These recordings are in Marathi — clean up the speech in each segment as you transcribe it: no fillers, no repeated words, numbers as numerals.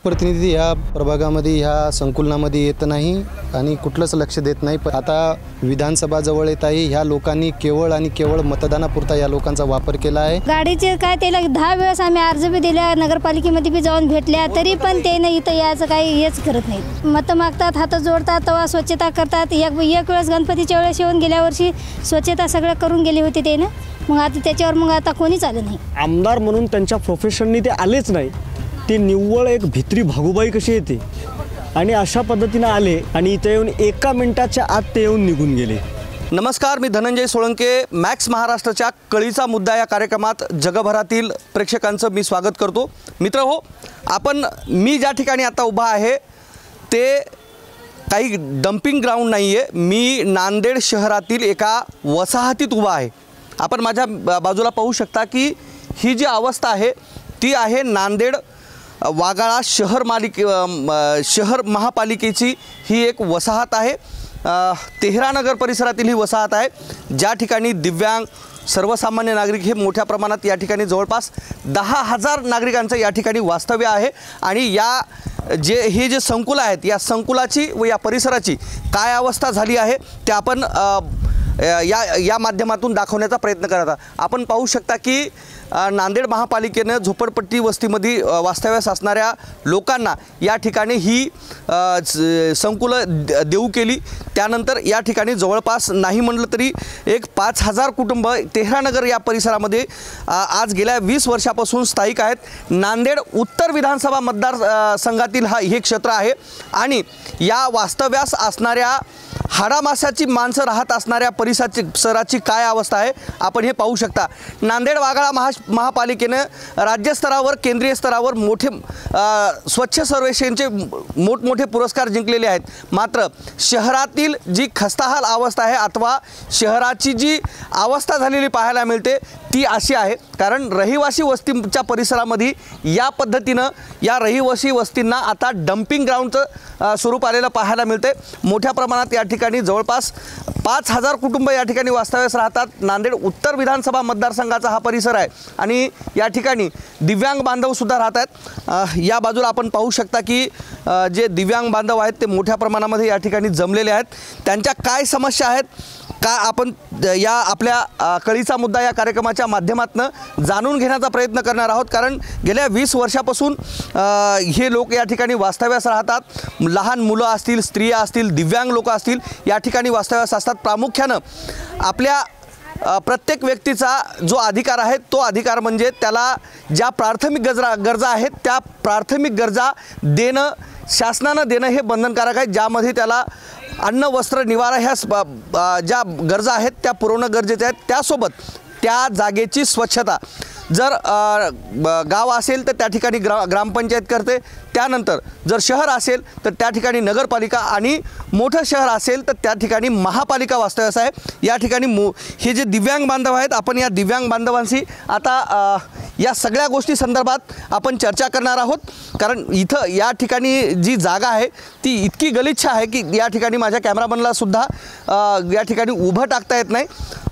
लोकप्रतिनिधी ह्या प्रभागामध्ये ह्या संकुलनामध्ये येत नाही आणि कुठलंच लक्ष देत नाही। पण आता विधानसभा जवळ येत आहे, ह्या लोकांनी केवळ आणि केवळ मतदानापुरता या लोकांचा वापर केला आहे। गाडीचे काय त्याला 10 वेळेस आम्ही अर्ज बी दिल्या, नगरपालिकेमध्ये बी जाऊन भेटल्या, तरी पण ते नाही इथं यायचं काही हेच करत नाहीत। मत मागतात, हात जोडतात, तेव्हा स्वच्छता करतात। एक वेळेस गणपतीच्या वेळेस येऊन गेल्या वर्षी स्वच्छता सगळं करून गेले होते ते ना, मग आता त्याच्यावर मग आता कोणीच आलं नाही। आमदार म्हणून त्यांच्या प्रोफेशननी ते आलेच नाही, ते निव्वळ एक भित्री भागूबाई कशी येते आणि अशा पद्धतीने आले आणि इथे येऊन 1 मिनिटाच्या आत ते येऊन निघून गेले। नमस्कार, मी धनंजय सोळंके। मॅक्स महाराष्ट्राच्या कळीचा मुद्दा या कार्यक्रमात जगभरातील प्रेक्षकांचं मी स्वागत करतो। मित्रहो, मी ज्या ठिकाणी आता उभा आहे ते काही डम्पिंग ग्राउंड नाही आहे। मी नांदेड शहरातील एका वसाहतीत उभा आहे। आपण माझ्या बाजूला पाहू शकता की ही जी अवस्था आहे ती आहे नांदेड वाघाळा शहर महापालिकेची ही एक वसाहत आहे। तेहरानगर परिसरातील ही वसाहत आहे, ज्या ठिकाणी दिव्यांग सर्वसामान्य नागरिक हे मोठ्या प्रमाणात या ठिकाणी जवळपास 10,000 नागरिकांचं या ठिकाणी वास्तव्य आहे। आणि हे जे संकुल आहेत, या संकुलाची व या परिसराची काय अवस्था झाली आहे ते आपण या माध्यमातून दाखवण्याचा प्रयत्न करत आहोत। आपण पाहू शकता की नांदेड महापालिकेने झोपडपट्टी वस्तीमध्ये वास्तव्यास असणाऱ्या लोकांना या ठिकाणी ही संकुलं देऊ केली। त्यानंतर या ठिकाणी जवळपास नाही म्हणलं तरी एक 5,000 कुटुंब तेहरानगर या परिसरामध्ये आज गेल्या 20 वर्षापासून स्थायिक आहेत। नांदेड उत्तर विधानसभा मतदारसंघातील हे क्षेत्र आहे आणि या वास्तव्यास असणाऱ्या हाडामासाची माणसं राहत असणाऱ्या परिसराची काय अवस्था आहे आपण हे पाहू शकता। नांदेड वाघाळा महापालिकेने राज्यस्तरावर केंद्रीय स्तरावर मोठे स्वच्छ सर्वेक्षणचे मोठमोठे पुरस्कार जिंकलेले आहेत। मात्र शहरातील जी खस्ताहाल अवस्था आहे अथवा शहराची जी अवस्था झालेली पाहायला मिळते ती अशी आहे, कारण रहिवासी वस्तीच्या परिसरामध्ये या पद्धतीनं या रहिवासी वस्तींना आता डम्पिंग ग्राउंडचं स्वरूप आलेलं पाहायला मिळते। मोठ्या प्रमाणात या ठिकाणी जवळपास 5,000 कुटुंब या ठिकाणी वास्तव्यास राहतात। नांदेड उत्तर विधानसभा मतदारसंघाचा हा परिसर आहे आणि या ठिकाणी दिव्यांग बांधवसुद्धा राहत आहेत। या बाजूला आपण पाहू शकता की जे दिव्यांग बांधव आहेत ते मोठ्या प्रमाणामध्ये या ठिकाणी जमलेले आहेत। त्यांच्या काय समस्या आहेत का आपण या आपल्या कळीचा मुद्दा या कार्यक्रमाच्या माध्यमातून जाणून घेण्याचा प्रयत्न करणार आहोत, कारण गेल्या 20 वर्षापासून हे लोक या ठिकाणी वास्तव्यास राहतात। लहान मुलं असतील, स्त्रिया असतील, दिव्यांग लोक असतील, या ठिकाणी वास्तव्यास असतात। प्रामुख्यानं आपल्या प्रत्येक व्यक्तीचा जो अधिकार आहे तो अधिकार म्हणजे त्याला ज्या प्राथमिक गरजा आहेत त्या प्राथमिक गरजा देणं, शासनानं देणं हे बंधनकारक आहे, ज्यामध्ये त्याला अन्न, वस्त्र, निवारा ह्या ज्या गरजा आहेत त्या पुरवणं गरजेचं आहे। त्यासोबत त्या जागेची स्वच्छता जर गाव असेल तर त्या ठिकाणी ग्रामपंचायत करते, त्यानंतर जर शहर असेल तर त्या ठिकाणी नगरपालिका आणि मोठं शहर असेल तर त्या ठिकाणी महापालिका वास्तव्यास आहे। या ठिकाणी हे जे दिव्यांग बांधव आहेत, आपण या दिव्यांग बांधवांशी आता या सगळ्या गोष्टी संदर्भात आपण चर्चा करणार आहोत, कारण इथं या ठिकाणी जी जागा आहे ती इतकी गलिच्छ आहे की या ठिकाणी माझ्या कॅमेरामनला सुद्धा या ठिकाणी उभं टाकता येत नाही।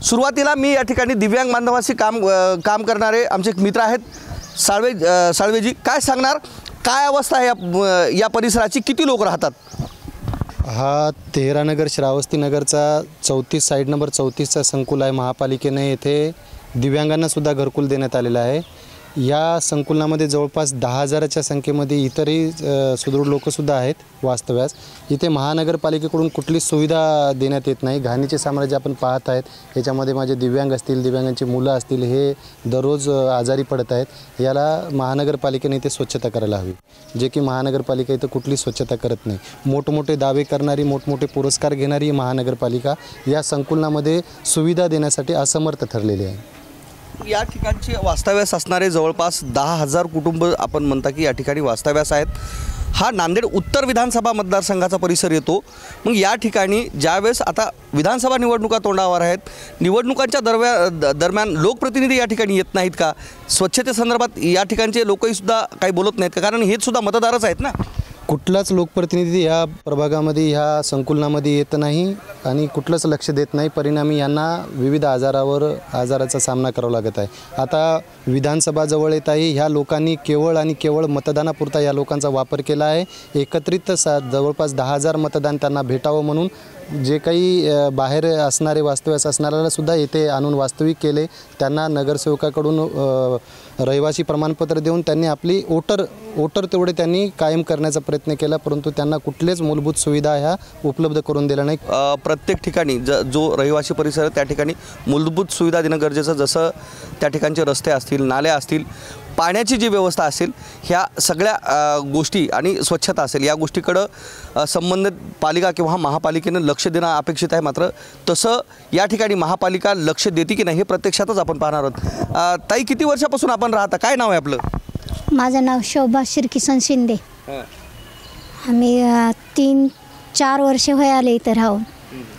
सुरुवातीला मी या ठिकाणी दिव्यांग बांधवांशी काम करणारे आमचे मित्र आहेत साळवेजी, काय सांगणार, काय अवस्था आहे या परिसराची, किती लोक राहतात? हा तेहरानगर श्रावस्ती नगरचा 34 साईड नंबर 34चा संकुल आहे। महापालिकेने येथे दिव्यांगांना सुद्धा घरकुल देण्यात आलेलं आहे। या संकुलनामध्ये जवळपास 10,000च्या संख्येमध्ये इतरही सुदृढ लोकसुद्धा आहेत वास्तव्यास। इथे महानगरपालिकेकडून कुठलीच सुविधा देण्यात येत नाही। घाणीचे साम्राज्य आपण पाहत आहेत, याच्यामध्ये माझे दिव्यांग असतील, दिव्यांगांची मुलं असतील, हे दररोज आजारी पडत आहेत। याला महानगरपालिकेने इथे स्वच्छता करायला हवी, जे की महानगरपालिका इथं कुठली स्वच्छता करत नाही। मोठमोठे दावे करणारी, मोठमोठे पुरस्कार घेणारी महानगरपालिका या संकुलनामध्ये सुविधा देण्यासाठी असमर्थ ठरलेली आहे। या ठिकाणचे वास्तव्यास असणारे जवळपास 10,000 कुटुंब आपण म्हणता की या ठिकाणी वास्तव्यास आहेत। हा नांदेड उत्तर विधानसभा मतदारसंघाचा परिसर येतो। मग या ठिकाणी ज्यावेळेस आता विधानसभा निवडणुका तोंडावर आहेत, निवडणुकांच्या दरम्यान लोकप्रतिनिधी या ठिकाणी येत नाहीत का? स्वच्छतेसंदर्भात या ठिकाणचे लोकही सुद्धा काही बोलत नाहीत का? कारण हेच सुद्धा मतदारच आहेत ना। कुठलाच लोकप्रतिनिधी या प्रभागामध्ये, ह्या संकुलनामध्ये येत नाही आणि कुठलंच लक्ष देत नाही. परिणामी यांना विविध आजाराचा सामना करावा लागत आहे. आता विधानसभा जवळ येत आहे. ह्या लोकांनी केवळ आणि केवळ मतदानापुरता या लोकांचा वापर केला आहे. एकत्रित जवळपास 10,000 मतदान त्यांना भेटावं म्हणून जे काही बाहेर असणारे वास्तव्यास असणाऱ्याला सुद्धा येथे आणून वास्तविक केले. त्यांना नगरसेवकाकडून रहिवासी प्रमाणपत्र देऊन त्यांनी आपली वोटर तेवढे त्यांनी कायम करण्याचा प्रयत्न केला, परंतु त्यांना कुठलेच मूलभूत सुविधा ह्या उपलब्ध करून दिल्या नाही. प्रत्येक ठिकाणी जो रहिवासी परिसर आहे त्या ठिकाणी मूलभूत सुविधा देणं गरजेचं, जसं त्या ठिकाणचे रस्ते असतील, नाल्या असतील, पाण्याची जी व्यवस्था असेल, ह्या सगळ्या गोष्टी आणि स्वच्छता असेल, या गोष्टीकडं संबंधित पालिका किंवा महापालिकेनं लक्ष देणं अपेक्षित आहे. मात्र तसं या ठिकाणी महापालिका लक्ष देते की नाही हे प्रत्यक्षातच आपण पाहणार आहोत. ताई, किती वर्षापासून आपण राहता? काय नाव आहे आपलं? माझं नाव शोभा श्रीकिसन शिंदे. आम्ही 3-4 वर्ष होय आले इथं राहून.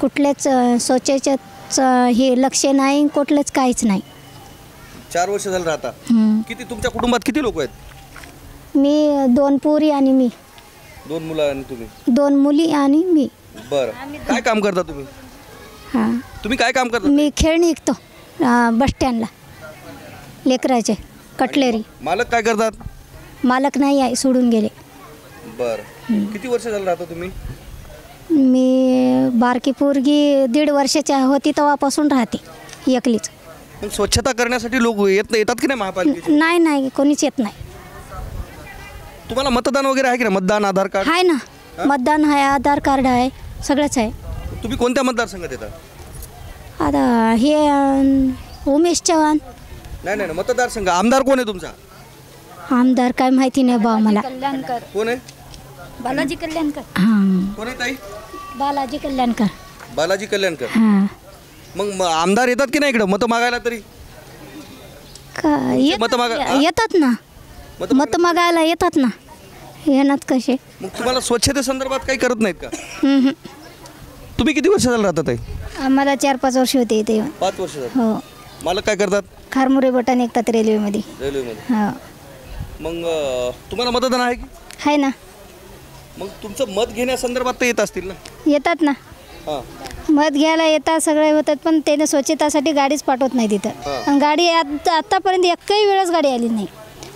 कुठलेच स्वच्छतेच हे लक्ष नाही, कुठलंच काहीच नाही. 4 वर्ष झालं राहता. किती तुमच्या कुटुंबात किती लोक आहेत? मी 2 पोरी आणि मी. 2 मुलं आणि तुम्ही? 2 मुली आणि मी. बरं. काय काम करता तुम्ही? हां, तुम्ही काय काम करता? मी खेळणी विकतो बस स्टँडला, लेकराचे कटलेरी. मालक काय करतात? मालक नाही आहे, सोडून गेले. बरं. किती वर्ष झालं राहता तुम्ही? मी बारकी पोरगी 1.5 वर्षाची होती तेव्हापासून राहते एकलीच. मग स्वच्छता करण्यासाठी लोक येतात की नाही महापालिकेचे? नाही, कोणीच येत नाही. तुम्हाला मतदान वगैरे आहे की नाही? मतदान, आधार कार्ड आहे ना. मतदान आहे, आधार कार्ड आहे, सगळंच आहे. तुम्ही कोणत्या मतदारसंघात येतात? आता हे उमेश चव्हाण. नाही, मतदारसंघ. आमदार कोण आहे तुमचा? आमदार काय माहिती नाही बा मला. कल्याणकर, कोण आहे? बालाजी कल्याणकर. हां, कोण आहे ताई? बालाजी कल्याणकर. बालाजी कल्याणकर. हां, मग आमदार येतात की नाही इकडं मतं मागायला? तरी येतात ना, मत मागायला येतात ना. येणार कसे? मग तुम्हाला स्वच्छतेसंदर्भात काही करत नाहीत का? तुम्ही किती वर्ष झालं राहतात ताई? आम्हाला 4-5 वर्ष होते इथे. 5 वर्ष झालं. हो. मालक काय करतात? खारमुरे बटन ऐकतात रेल्वेमध्ये. रेल्वेमध्ये. हो, मग तुम्हाला मतदान आहे की? आहे ना. मग तुमचं मत घेण्यासंदर्भात तर येत असतील ना? येतात ना, हां. मत घ्यायला येतात, सगळे होतात, पण त्याने स्वच्छतासाठी गाडीच पाठवत नाही तिथं. आणि गाडी आत्तापर्यंत एकही वेळच गाडी आली नाही.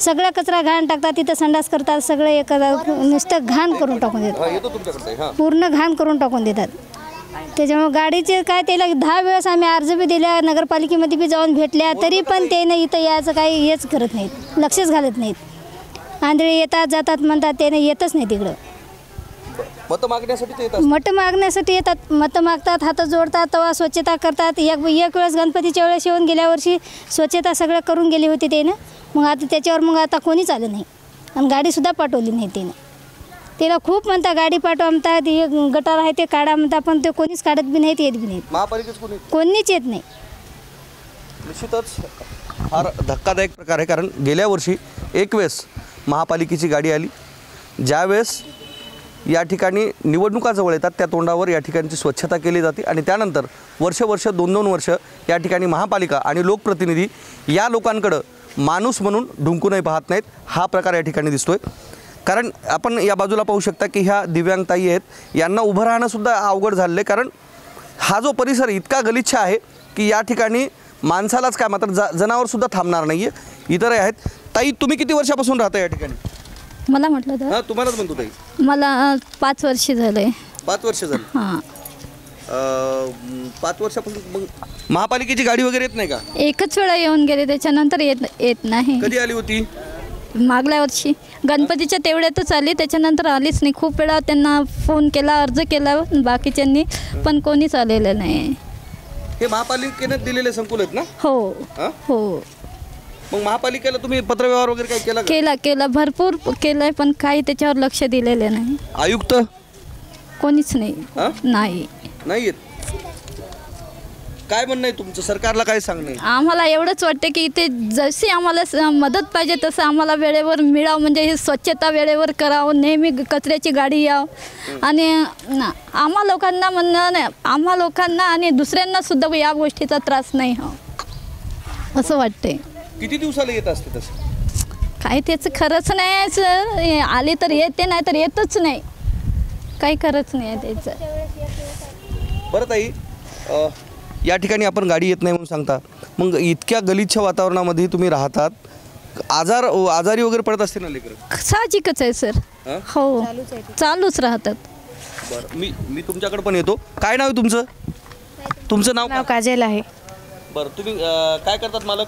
सगळं कचरा घाण टाकतात, तिथं संडास करतात, सगळं एक नुसतं घाण करून टाकून देतात. येतो तुमच्याकडे. हां. पूर्ण घाण करून टाकून देतात. त्याच्यामुळे गाडीचे काय, त्याला 10 वेळेस आम्ही अर्ज बी दिल्या, नगरपालिकेमध्ये बी जाऊन भेटल्या, तरी पण त्यानं इथं यायचं काही हेच करत नाहीत, लक्षच घालत नाहीत. आंधळी येतात जातात म्हणतात, त्यानं येतच नाही तिकडं. मतं मागण्यासाठी ते येतात. मतं मागण्यासाठी येतात, मतं मागतात, हात जोडतात, तेव्हा स्वच्छता करतात. एक वेळेस गणपतीच्या वेळेस येऊन गेल्या वर्षी स्वच्छता सगळं करून गेली होती त्यानं. मग आता त्याच्यावर मग आता कोणीच आलं नाही आणि गाडीसुद्धा पाठवली नाही त्यानं. त्याला खूप म्हणता गाडी पाठवा म्हणतात, हे गटार आहे ते काढा म्हणता, पण ते कोणीच काढत बी नाहीत, येत बी नाहीत. महापालिकेत कोणीच येत नाही. निश्चितच फार धक्कादायक प्रकार आहे. कारण गेल्या वर्षी एक वेळेस महापालिकेची गाडी आली, ज्यावेळेस या ठिकाणी निवडणुका जवळ येतात त्या तोंडावर या ठिकाणची स्वच्छता केली जाते आणि त्यानंतर वर्ष 2-2 वर्ष या ठिकाणी महापालिका आणि लोकप्रतिनिधी या लोकांकडं माणूस म्हणून ढुंकूनही पाहत नाहीत. हा प्रकार या ठिकाणी दिसतोय. कारण आपण या बाजूला पाहू शकता की ह्या दिव्यांगताई आहेत, यांना उभं राहणंसुद्धा अवघड झालं आहे. कारण हा जो परिसर इतका गलिच्छ आहे की या ठिकाणी माणसालाच काय मात्र जनावरसुद्धा थांबणार नाही आहे. इतरही आहेत. ताई, तुम्ही किती वर्षापासून राहता या ठिकाणी? मला म्हटलं तर हां, तुम्हालाच म्हणतो ताई. मला 5 वर्ष झाले. 5 वर्ष झाली. हां, 5 वर्षापासून मग महापालिकेची गाडी वगैरे येत नाही का? एकच वेळा येऊन गेले, त्याच्यानंतर येत नाही. कधी आली होती? मागल्या वर्षी गणपतीच्या तेवढ्यातच आली, त्याच्यानंतर आलीच नाही. खूप वेळा त्यांना फोन केला, अर्ज केला बाकीच्यांनी, पण कोणीच आलेलं नाही. हे महापालिकेने दिलेले संकुल आहेत ना? हो. हां? हो, मग महापालिकेला तुम्ही पत्रव्यवहार वगैरे काय केला? केला भरपूर केलंय, पण काही त्याच्यावर लक्ष दिलेलं नाही. आयुक्त कोणीच नाही. हां? नाही येत. काय म्हणणं आहे तुमचं? सरकारला काय सांगणं आहे? आम्हाला एवढंच वाटतं की इथे जशी आम्हाला मदत पाहिजे तसं आम्हाला वेळेवर मिळावं, म्हणजे ही स्वच्छता वेळेवर करावं, नेहमी कचऱ्याची गाडी यावं. आणि आम्हा लोकांना म्हणणं नाही, आम्हा लोकांना आणि दुसऱ्यांना सुद्धा या गोष्टीचा त्रास नाही हो, असं वाटते. किती दिवसाला येत असते तसं? काही त्याचं खरंच नाही सर. आली तर येते, नाही तर येतच नाही. काही खरंच नाही त्याचं. बरं ताई, या ठिकाणी आपण गाडी येत नाही म्हणून सांगता, मग इतक्या गलिच्छ वातावरणामध्ये तुम्ही राहतात, आजारी वगैरे पडत असते ना लेकरं? साहजिकच आहे सर. हं? हो, चालूच राहतात. बरं, मी तुमच्याकडे पण येतो. काय नाव आहे तुमचं? तुमचं नाव नाव काय? काजल आहे. बरं, तुम्ही काय करतात मालक?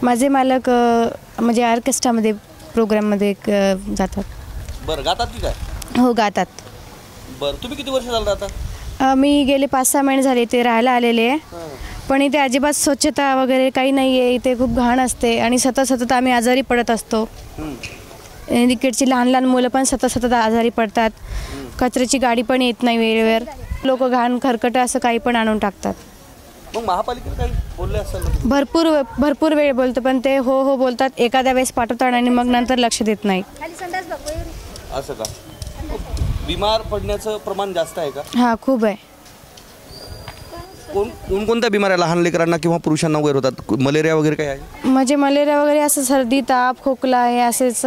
माझे मालक म्हणजे ऑर्केस्ट्रामध्ये प्रोग्राममध्ये जातात. बरं, गातात की काय? हो, गातात. बरं, तुम्ही किती वर्ष झालं आता? मी गेले 5-6 महिने झाले इथे राहायला आलेले आहे. पण इथे अजिबात स्वच्छता वगैरे काही नाही आहे. इथे खूप घाण असते आणि सतत आम्ही आजारी पडत असतो. इकडची लहान लहान मुलं पण सतत आजारी पडतात. कचऱ्याची गाडी पण येत नाही वेळेवर. लोक घाण खरकट असं काही पण आणून टाकतात. मग महापालिकेत काही बोलले असेल ना? भरपूर वेळ बोलतो पण ते हो बोलतात. एखाद्या वेळेस पाठवतात आणि मग नंतर लक्ष देत नाही. असं का? बिमार पडण्याचं प्रमाण जास्त आहे का? हां, खूप आहे. कोणत्या बिमाऱ्या लहान लेकरांना किंवा पुरुषांना वगैरे होतात? मलेरिया वगैरे काही आहे? म्हणजे मलेरिया वगैरे असं सर्दी ताप खोकला हे असेच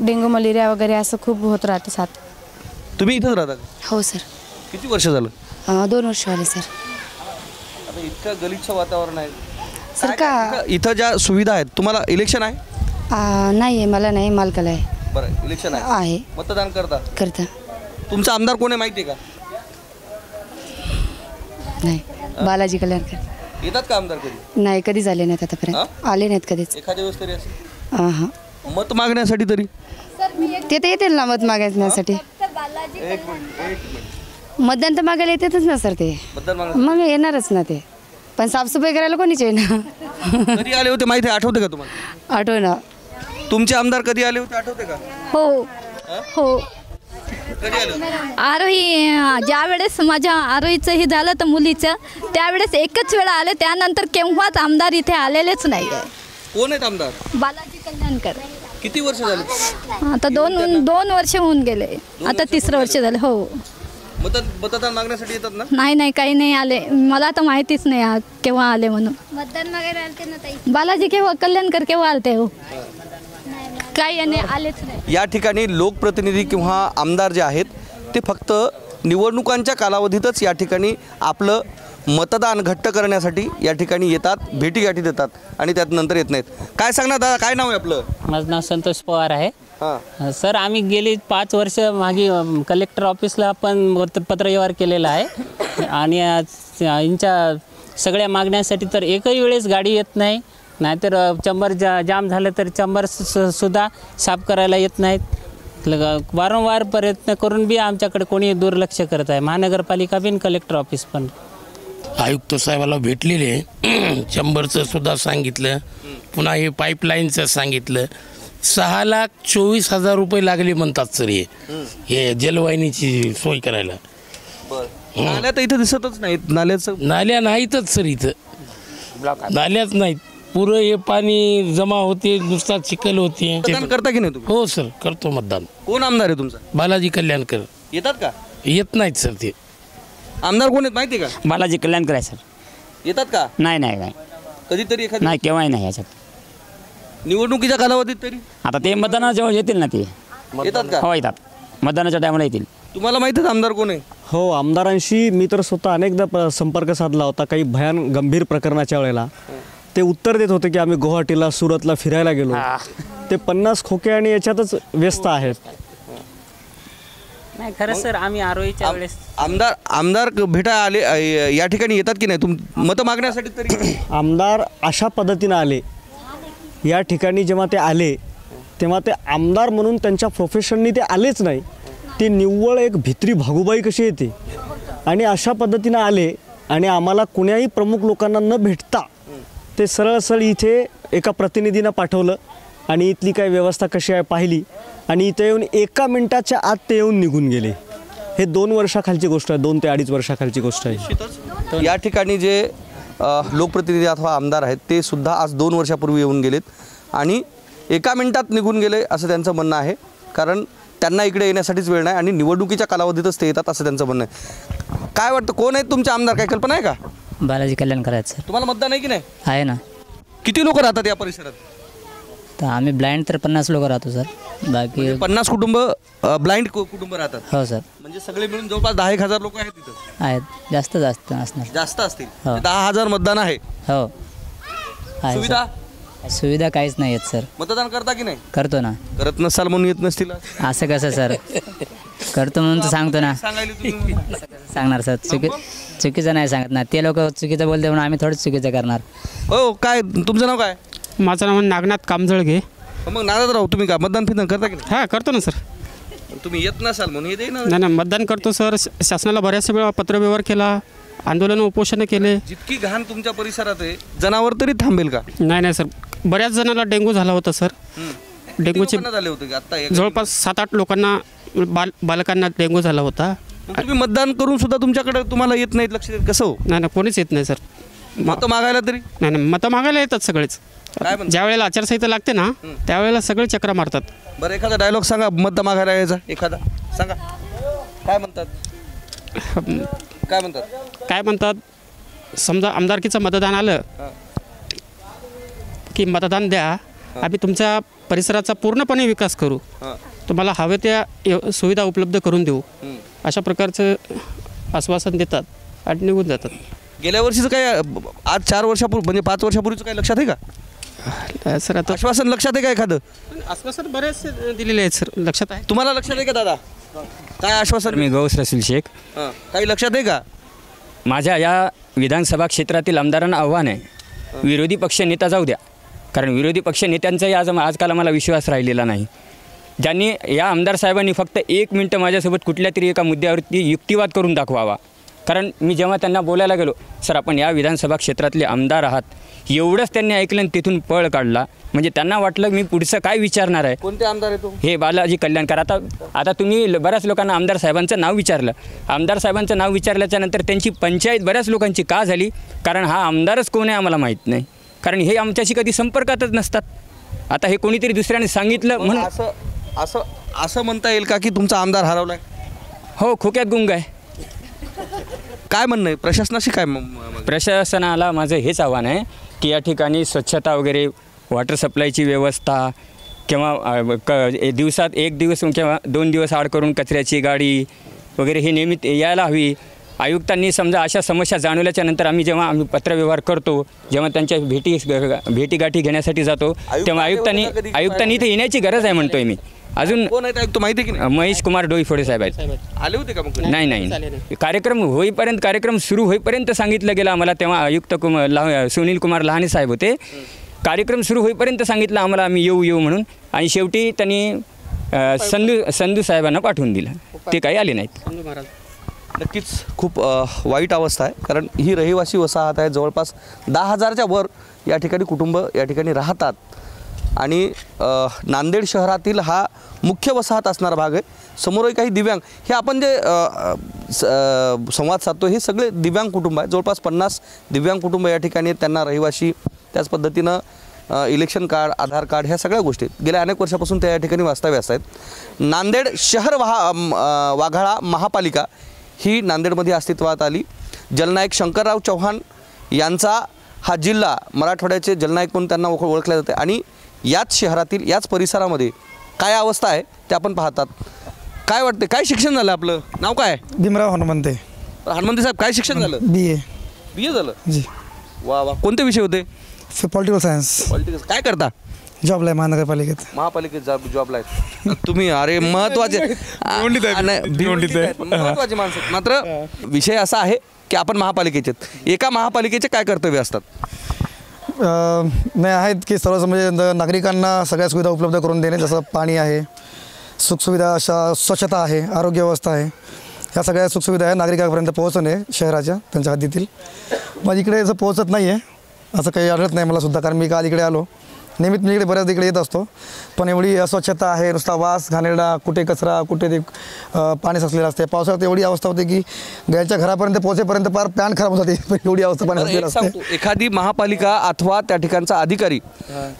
डेंग्यू मलेरिया वगैरे असं खूप होत राहते साथ. तुम्ही इथंच राहता? हो सर. किती वर्ष झालं? 2 वर्ष झाले सर. आता इतकं गलिच्छ वातावरण आहे सर का इथं ज्या सुविधा आहेत, तुम्हाला इलेक्शन आहे? नाही आहे, मला नाही, मालकाला आहे. बरं, इलेक्शन आहे. मतदान करता? करता. तुमचा आमदार कोण आहे माहिती आहे का? नाही, बालाजी कल्याणकर. येतात का आमदार कधी? नाही, कधी झाले नाहीत आतापर्यंत. आले नाहीत कधीच. एखाद्या वेळेस तरी असेल हां. मत मागण्यासाठी तरी? ते तर येतील ना मत मागण्यासाठी. मतदान तर मागायला येतातच ना सर ते. मतदान मग येणारच ना ते. पण साफसफाई करायला कोणीच आहे ना. कधी आले होते माहिती आहे? आठवते का तुम्हाला? आठव ना. तुमचे आमदार कधी आले होते आठवते का? हो. कधी आले होते? आरोही ज्या वेळेस माझ्या आरोहीचं हे झालं तर मुलीचं, त्यावेळेस एकच वेळा आले. त्यानंतर केव्हाच आमदार इथे आलेलेच नाही आहे. कोण आहेत आमदार? बालाजी कल्याणकर. किती वर्ष झाले? आता दोन वर्ष होऊन गेले. आता 3रं वर्ष झालं. हो. मतदान मागण्यासाठी येतात ना? नाही, काही नाही आले. मला तर माहितीच नाही केव्हा आले म्हणून. मतदान मागायला आलते ना ताई. बालाजी केव्हा कल्याणकर केव्हा आलते? हो, काही आलेच नाही. या ठिकाणी लोकप्रतिनिधी किंवा आमदार जे आहेत ते फक्त निवडणुकांच्या कालावधीतच या ठिकाणी आपलं मतदान घट्ट करण्यासाठी या ठिकाणी येतात, भेटीगाठी देतात आणि त्यात नंतर येत नाहीत. काय सांगणार दादा, काय नाव आहे आपलं? माझं नाव संतोष पवार आहे. हां सर, आम्ही गेली 5 वर्ष मागे कलेक्टर ऑफिसला पण पत्रव्यवहार केलेला आहे आणि यांच्या सगळ्या मागण्यासाठी तर एकही वेळेस गाडी येत नाही. नाहीतर चंबर जाम झालं तर चंबर सुद्धा साफ करायला येत नाहीत. वारंवार प्रयत्न करून बी आमच्याकडे कोणी दुर्लक्ष करत आहे. महानगरपालिका बिन कलेक्टर ऑफिस पण. आयुक्त साहेबाला भेटलेले, चंबरचं सुद्धा सांगितलं, पुन्हा हे पाईपलाईनचं सांगितलं. 6,24,000 रुपये लागले म्हणतात सर हे जलवाहिनीची सोय करायला. नाल्या तर इथं दिसतच नाहीत. नाल्या नाहीतच सर इथं. नाल्याच नाहीत. पुरं हे पाणी जमा होते, नुसता चिखल होते. मतदान करता की नाही तुम्ही? हो सर, करतो मतदान. कोण आमदार आहे तुमचा? बालाजी कल्याणकर. येतात का? येत नाहीत सर ते. आमदार कोण आहेत माहिती आहे का? बालाजी कल्याणकर आहे सर. येतात का? नाही, कधीतरी एखादी नाही, केव्हाही नाही याच्यात. निवडणुकीच्या कालावधीत तरी आता ते मतदानाच्या जेव्हा येतील ना ते येतात का? हो, येतात. मतदानाच्या टायमाला येतील. तुम्हाला माहिती आहे आमदार कोण आहे? हो, आमदारांशी मी तर स्वतः अनेकदा संपर्क साधला होता. काही भयान गंभीर प्रकरणाच्या वेळेला ते उत्तर देत होते की आम्ही गुवाहाटीला सुरतला फिरायला गेलो. ते 50 खोके आणि याच्यातच व्यस्त आहेत. नाही, खरं सर, आम्ही आरोहीच्या वेळेस आमदार भेटा आले या ठिकाणी येतात की नाही मतं मागण्यासाठी तरी? आमदार अशा पद्धतीनं आले या ठिकाणी. जेव्हा ते आले तेव्हा ते आमदार म्हणून त्यांच्या प्रोफेशननी ते आलेच नाही. ते निव्वळ एक भित्री भागूबाई कशी येते आणि अशा पद्धतीनं आले आणि आम्हाला कुण्याही प्रमुख लोकांना न भेटता ते सरळ इथे एका प्रतिनिधीनं पाठवलं आणि इथली काय व्यवस्था कशी आहे पाहिली आणि इथे येऊन 1 मिनिटाच्या आत ते येऊन निघून गेले. हे 2 वर्षाखालची गोष्ट आहे. 2 ते 2.5 वर्षाखालची गोष्ट आहे. या ठिकाणी जे लोकप्रतिनिधी अथवा आमदार आहेत ते सुद्धा आज 2 वर्षापूर्वी येऊन गेलेत आणि 1 मिनिटात निघून गेले असं त्यांचं म्हणणं आहे. कारण त्यांना इकडे येण्यासाठीच वेळ नाही आणि निवडणुकीच्या कालावधीतच ते येतात असं त्यांचं म्हणणं आहे. काय वाटतं, कोण आहेत तुमचे आमदार? काय कल्पना आहे का? बालाजी कल्याणकर आहेत सर. तुम्हाला मतदान आहे की नाही? आहे ना. किती लोक राहतात या परिसरात? तर आम्ही ब्लाइंड तर 50 लोक राहतो सर. बाकी 50 कुटुंब ब्लाइंड कुटुंब राहतात. हो सर म्हणजे सगळे मिळून जवळपास 10,000 लोक आहेत तिथं. आहेत, जास्त असणार. जास्त असतील. हो. 10,000 मतदान आहे. हो आहे सुविधा सर. सुविधा काहीच नाही आहेत सर. मतदान करता की नाही? करतो ना. करत नसाल म्हणून येत नसतील. असं कसं सर? करतो म्हणून तर सांगतो ना. सांगायला तुम्ही सांगणार सर. चुकीचं नाही सांगत ना. ते लोक चुकीचं बोलते म्हणून आम्ही थोडं चुकीचं करणार. हो. काय तुमचं नाव काय? माझं नाव नागनाथ कामजळगे. मग नाराज राहू तुम्ही का मतदान फिदान करता की नाही? हां करतो ना सर. तुम्ही येत नसाल म्हणून येते ना. नाही मतदान करतो सर. शासनाला बऱ्याचशा वेळा पत्रव्यवहार केला, आंदोलन उपोषण केले. जितकी घाण तुमच्या परिसरात आहे, जनावर तरी थांबेल का? नाही सर. बऱ्याच जणांना डेंग्यू झाला होता सर. डेंग्यूचे झाले होते आता जवळपास 7-8 लोकांना बालकांना डेंग्यू झाला होता. तुम्ही मतदान करून सुद्धा तुमच्याकडे तुम्हाला येत नाहीत, लक्ष देत कसं हो? नाही कोणीच येत नाही सर. मतं मागायला तरी नाही मतं मागायला येतात सगळेच. काय म्हणतात? ज्या वेळेला आचारसंहिता लागते ना त्यावेळेला सगळे चक्रा मारतात. बरं एखादा डायलॉग सांगा मतं मागायला यायचा एखादा सांगा. काय म्हणतात? काय म्हणतात? काय म्हणतात? समजा आमदारकीचं मतदान आलं की मतदान द्या, आम्ही तुमच्या परिसराचा पूर्णपणे विकास करू, तुम्हाला हवे त्या सुविधा उपलब्ध करून देऊ, अशा प्रकारचं आश्वासन देतात आणि निघून जातात. गेल्या वर्षीचं काय आज 4 वर्षापूर्वी म्हणजे 5 वर्षापूर्वीचं काय लक्षात आहे का सर? आता आश्वासन लक्षात आहे का एखादं? आश्वासन बरेच दिलेले आहेत सर, लक्षात आहे. तुम्हाला लक्षात आहे का दादा? काय आश्वासन? मी गौस रसूल शेख. काही लक्षात आहे का? माझ्या या विधानसभा क्षेत्रातील आमदारांना आव्हान आहे, विरोधी पक्ष नेता जाऊ द्या, कारण विरोधी पक्ष नेत्यांचाही आजकाल मला विश्वास राहिलेला नाही. ज्यांनी या आमदार साहेबांनी फक्त 1 मिनटं माझ्यासोबत कुठल्या तरी एका मुद्द्यावरती युक्तिवाद करून दाखवावा. कारण मी जेव्हा त्यांना बोलायला गेलो, सर आपण या विधानसभा क्षेत्रातले आमदार आहात, एवढंच त्यांनी ऐकलं आणि तिथून पळ काढला. म्हणजे त्यांना वाटलं मी पुढचं काय विचारणार आहे. कोणते आमदार आहे तो? हे बालाजी कल्याणकर. आता तुम्ही बऱ्याच लोकांना आमदार साहेबांचं नाव विचारलं. आमदार साहेबांचं नाव विचारल्याच्या नंतर त्यांची पंचायत बऱ्याच लोकांची का झाली? कारण हा आमदारच कोण आहे आम्हाला माहीत नाही, कारण हे आमच्याशी कधी संपर्कातच नसतात. आता हे कोणीतरी दुसऱ्याने सांगितलं म्हणून असं म्हणता येईल का की तुमचा आमदार हरवलाय? हो, खोक्यात गुंग आहे. काय म्हणणं आहे प्रशासनाशी? काय प्रशासनाला माझं हेच आव्हान आहे की या ठिकाणी स्वच्छता वगैरे, वॉटर सप्लायची व्यवस्था, किंवा दिवसात 1 दिवस किंवा 2 दिवस आड करून कचऱ्याची गाडी वगैरे हे नियमित यायला हवी. आयुक्तांनी समजा अशा समस्या जाणवल्याच्या नंतर जेव्हा आम्ही पत्रव्यवहार करतो, जेव्हा त्यांच्या भेटीगाठी घेण्यासाठी जातो, तेव्हा आयुक्तांनी इथे येण्याची गरज आहे म्हणतोय मी. अजून कोण आहेत आयुक्त माहिती की नाही? महेश कुमार डोईफोडे साहेब आहेत. आले होते का मग? नाही. कार्यक्रम सुरू होईपर्यंत सांगितलं गेलं आम्हाला. तेव्हा आयुक्त सुनील कुमार लहाने साहेब होते. कार्यक्रम सुरू होईपर्यंत सांगितलं आम्हाला आम्ही येऊ म्हणून, आणि शेवटी त्यांनी संधू साहेबांना पाठवून दिलं. ते काही आले नाहीत. नक्कीच खूप वाईट अवस्था आहे, कारण ही रहिवासी वसाहत आहे. जवळपास 10,000च्या वर या ठिकाणी कुटुंब या ठिकाणी राहतात, आणि नांदेड शहरातील हा मुख्य वसाहत असणारा भाग आहे. समोरही काही दिव्यांग, हे आपण जे संवाद साधतो हे सगळे दिव्यांग कुटुंब आहे. जवळपास 50 दिव्यांग कुटुंब या ठिकाणी, त्यांना रहिवाशी, त्याच पद्धतीनं इलेक्शन कार्ड, आधार कार्ड, ह्या सगळ्या गोष्टी गेल्या अनेक वर्षापासून त्या या ठिकाणी वास्तव्यास आहेत. नांदेड शहर वाघाळा महापालिका ही नांदेडमध्ये अस्तित्वात आली. जलनायक शंकरराव चव्हाण यांचा हा जिल्हा मराठवाड्याचे जलनायक म्हणून त्यांना ओळखले जाते, आणि याच शहरातील याच परिसरामध्ये काय अवस्था आहे ते आपण पाहतात. काय वाटते, काय शिक्षण झालं? आपलं नाव काय? भीमराव हनुमंते. हनुमंते साहेब, काय शिक्षण झालं? BA झालं जी. वा. कोणते विषय होते? Political science. काय करता? जॉबला आहे महानगरपालिकेत. जॉबला आहे तुम्ही? अरे महत्वाचे माणसं. मात्र विषय असा आहे की आपण महापालिकेचे, एका महापालिकेचे काय कर्तव्य असतात? नाही आहेत की सर्व म्हणजे नागरिकांना सगळ्या सुविधा उपलब्ध करून देणे, जसं पाणी आहे, सुखसुविधा, अशा स्वच्छता आहे, आरोग्य व्यवस्था आहे, ह्या सगळ्या सुखसुविधा आहे नागरिकांपर्यंत पोहोचणे शहराच्या त्यांच्या हद्दीतील. मग इकडे जर पोहोचत नाही आहे असं काही आढळत नाही मला सुद्धा, कारण मी काल इकडे आलो, नियमित मी इकडे बऱ्याच इकडे येत असतो, पण एवढी अस्वच्छता आहे, नुसता वास, घाणेरडा, कुठे कचरा, कुठे ते पाणी साचलेलं असते. पावसाळ्यात एवढी अवस्था होते की गायच्या घरापर्यंत पोहोचेपर्यंत फार पॅन खराब होत जाते, एवढी अवस्था पाणी साचलेलं असते. एखादी महापालिका अथवा त्या ठिकाणचा अधिकारी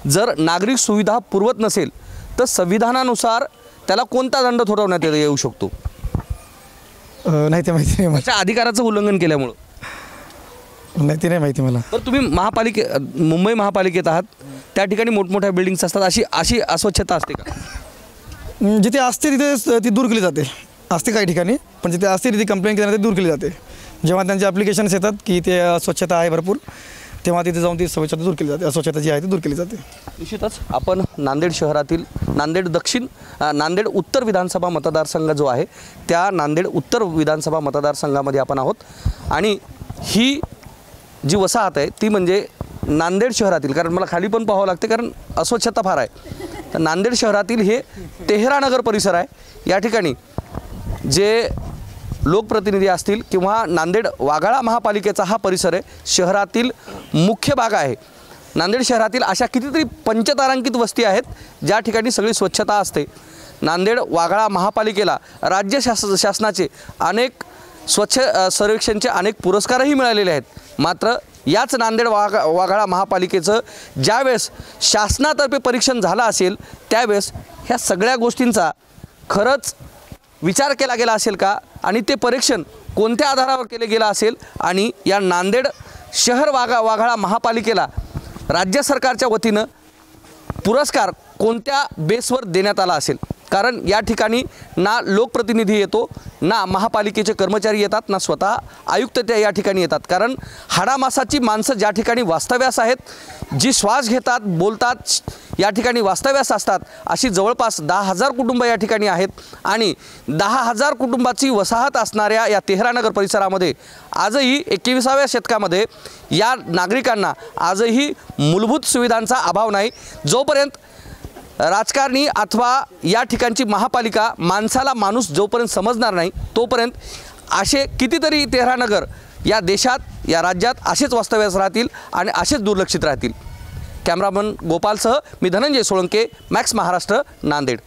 जर नागरिक सुविधा पुरवत नसेल तर संविधानानुसार त्याला कोणता दंड ठोठावण्यात येऊ शकतो? नाही ते माहिती नाही. अधिकाराचं उल्लंघन केल्यामुळं नाही ती नाही माहिती मला. तर तुम्ही मुंबई महापालिकेत आहात, त्या ठिकाणी मोठमोठ्या बिल्डिंग्स असतात, अशी अस्वच्छता असते का? जिथे असते तिथे ती दूर केली जाते. असते काही ठिकाणी, पण जिथे असते तिथे कंप्लेंट केल्यानंतर दूर केली जाते. जेव्हा त्यांचे ॲप्लिकेशन्स येतात की ते अस्वच्छता आहे भरपूर, तेव्हा तिथे जाऊन ती स्वच्छता दूर केली जाते. अस्वच्छता जी आहे ती दूर केली जाते. निश्चितच आपण नांदेड शहरातील नांदेड उत्तर विधानसभा मतदारसंघ जो आहे त्या नांदेड उत्तर विधानसभा मतदारसंघामध्ये आपण आहोत. आणि ही जी वसाहत आहे ती म्हणजे नांदेड शहरातील, कारण मला खाली पण पाहावं लागते कारण अस्वच्छता फार आहे. तर नांदेड शहरातील हे तेहरानगर परिसर आहे. या ठिकाणी जे लोकप्रतिनिधी असतील किंवा नांदेड वाघाळा महापालिकेचा हा परिसर आहे, शहरातील मुख्य भाग आहे. नांदेड शहरातील अशा कितीतरी पंचतारांकित वस्ती आहेत ज्या ठिकाणी सगळी स्वच्छता असते. नांदेड वाघाळा महापालिकेला राज्य शासनाचे अनेक स्वच्छ सर्वेक्षणचे अनेक पुरस्कारही मिळालेले आहेत. मात्र याच नांदेड वाघाळा महापालिकेचं ज्यावेळेस शासनातर्फे परीक्षण झालं असेल त्यावेळेस ह्या सगळ्या गोष्टींचा खरंच विचार केला गेला असेल का, आणि ते परीक्षण कोणत्या आधारावर केले गेलं असेल, आणि या नांदेड शहर वाघाळा महापालिकेला राज्य सरकारच्या वतीनं पुरस्कार कोणत्या बेसवर देण्यात आला असेल. कारण या ठिकाणी ना लोकप्रतिनिधी येतो, ना महापालिकेचे कर्मचारी येतात, ना स्वतः आयुक्त त्या या ठिकाणी येतात. कारण हाडामासाची माणसं ज्या ठिकाणी वास्तव्यास आहेत, जी श्वास घेतात, बोलतात, या ठिकाणी वास्तव्यास असतात, अशी जवळपास 10,000 कुटुंब या ठिकाणी आहेत. आणि 10,000 कुटुंबाची वसाहत असणाऱ्या या तेहरानगर परिसरामध्ये आजही 21व्या शतकामध्ये या नागरिकांना आजही मूलभूत सुविधांचा अभाव नाही. जोपर्यंत राजकारणी अथवा या ठिकाणची महापालिका माणसाला माणूस जोपर्यंत समजणार नाही तोपर्यंत असे कितीतरी तेहरानगर या देशात, या राज्यात असेच वास्तव्यास राहतील आणि असेच दुर्लक्षित राहतील. कॅमेरामन गोपालसह मी धनंजय सोळंके, मॅक्स महाराष्ट्र, नांदेड.